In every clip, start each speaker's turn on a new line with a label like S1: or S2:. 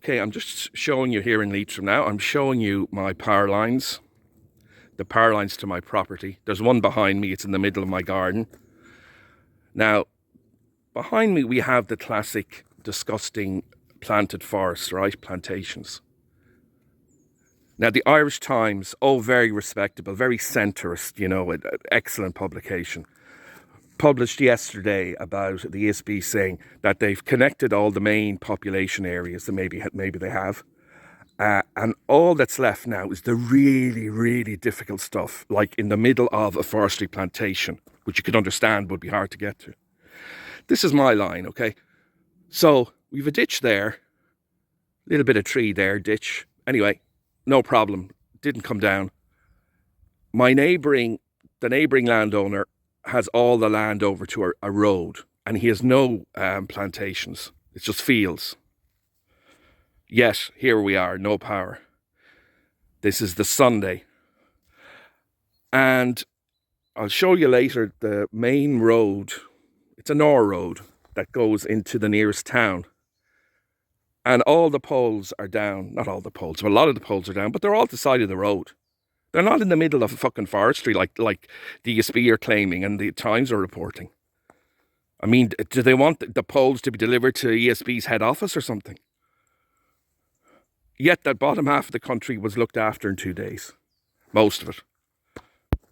S1: Okay, I'm just showing you here in Letrim now. I'm showing you my power lines. The power lines to my property. There's one behind me. It's in the middle of my garden. Now, behind me we have the classic, disgusting planted forest, right? Plantations. Now, the Irish Times, very respectable, very centrist, excellent publication, published yesterday about the ESB saying that they've connected all the main population areas that maybe they have. And all that's left now is the really, really difficult stuff, like in the middle of a forestry plantation, which you could understand would be hard to get to. This is my line, okay? So we've a ditch there, a little bit of tree there, ditch. Anyway, no problem, didn't come down. The neighbouring landowner has all the land over to a road, and he has no plantations. It's just fields. Yet, here we are, no power. This is the Sunday. And I'll show you later the main road. It's an ore road that goes into the nearest town. And all the poles are down. Not all the poles, but a lot of the poles are down, but they're all to the side of the road. They're not in the middle of a fucking forestry like the ESB are claiming and the Times are reporting. I mean, do they want the poles to be delivered to ESB's head office or something? Yet that bottom half of the country was looked after in 2 days. Most of it.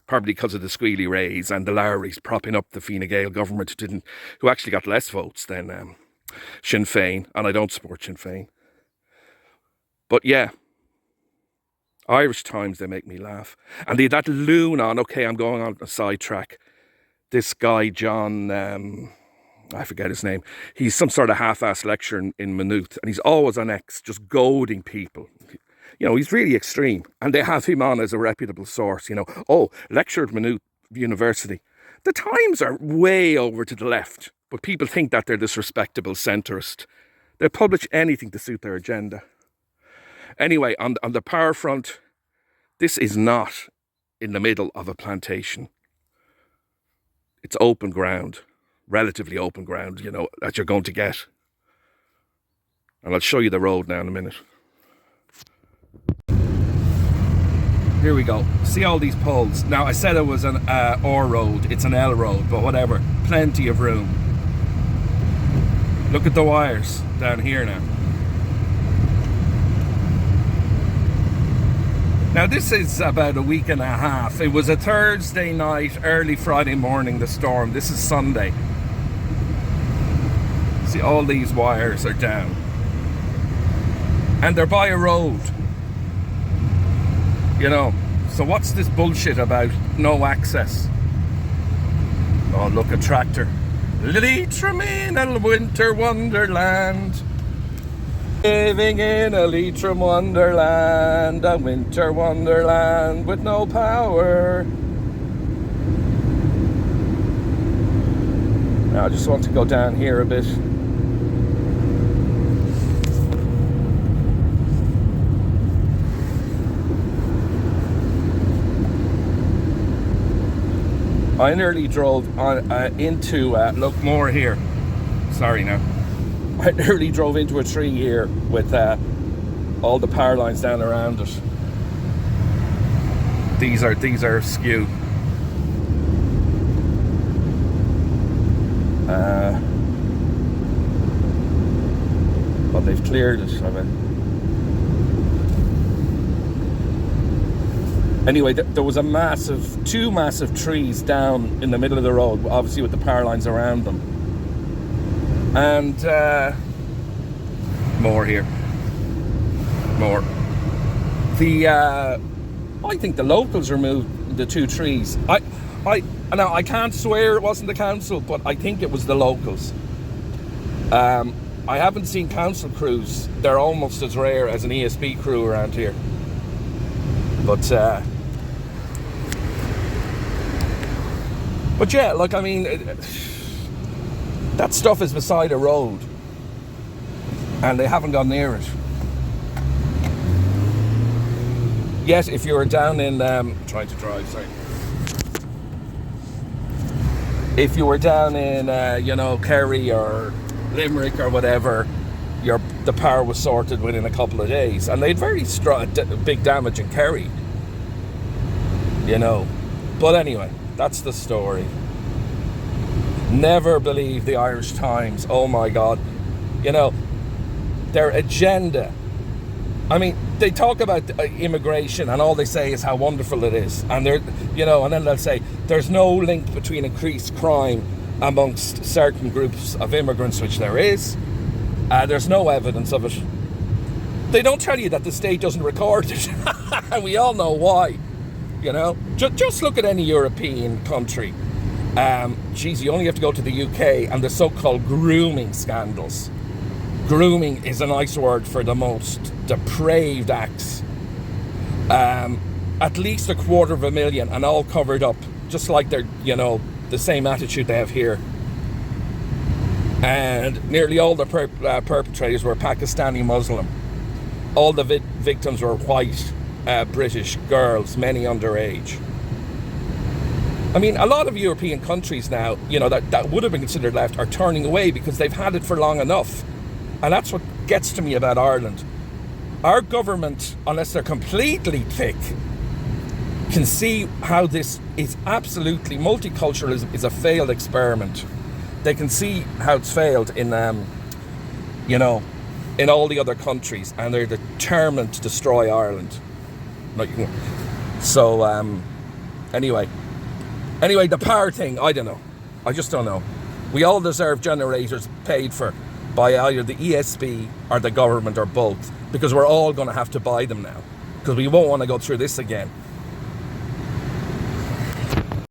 S1: Probably because of the squealy rays and the Lowrys propping up the Fine Gael government who actually got less votes than Sinn Féin. And I don't support Sinn Féin. But yeah. Irish Times, they make me laugh. And that loon on, okay, I'm going on a sidetrack. This guy, John, I forget his name. He's some sort of half-assed lecturer in Maynooth, and he's always on X, just goading people. He's really extreme. And they have him on as a reputable source, lecturer at Maynooth University. The Times are way over to the left, but people think that they're this respectable centrist. They'll publish anything to suit their agenda. Anyway, on the power front, this is not in the middle of a plantation. It's open ground, relatively open ground, that you're going to get. And I'll show you the road now in a minute. Here we go. See all these poles. Now, I said it was an ore road. It's an L road, but whatever. Plenty of room. Look at the wires down here now. Now, this is about a week and a half. It was a Thursday night, early Friday morning, the storm. This is Sunday. See, all these wires are down. And they're by a road. So what's this bullshit about no access? Oh, look, a tractor. Letrim in a winter wonderland. Living in a Letrim wonderland, a winter wonderland with no power. Now I just want to go down here a bit. I nearly drove into, look more here. Sorry now. I nearly drove into a tree here with all the power lines down around it. These are askew. But they've cleared it of it. Anyway, there was two massive trees down in the middle of the road, obviously with the power lines around them. And more here. More. I think the locals removed the two trees. Now I can't swear it wasn't the council, but I think it was the locals. I haven't seen council crews. They're almost as rare as an ESB crew around here. But yeah, look, I mean, that stuff is beside a road, and they haven't gone near it. Yet, if you were down in, trying to drive, sorry. If you were down in, Kerry or Limerick or whatever, the power was sorted within a couple of days, and they had very big damage in Kerry, you know. But anyway, that's the story. Never believe the Irish Times. Oh my God, you know, their agenda. I mean, they talk about immigration, and all they say is how wonderful it is, and they're, you know, and then they'll say there's no link between increased crime amongst certain groups of immigrants, which there is. There's no evidence of it. They don't tell you that the state doesn't record it, and we all know why. You know, just look at any European country. Geez, you only have to go to the UK and the so-called grooming scandals. Grooming is a nice word for the most depraved acts. At least 250,000, and all covered up, just like they're, you know, the same attitude they have here. And nearly all the perpetrators were Pakistani Muslim. All the victims were white, British girls, many underage. I mean, a lot of European countries now, you know, that would have been considered left, are turning away because they've had it for long enough. And that's what gets to me about Ireland. Our government, unless they're completely thick, can see how this is absolutely, multiculturalism is a failed experiment. They can see how it's failed in, you know, in all the other countries, and they're determined to destroy Ireland. So, anyway, the power thing, I don't know. I just don't know. We all deserve generators paid for by either the ESB or the government or both, because we're all going to have to buy them now, because we won't want to go through this again.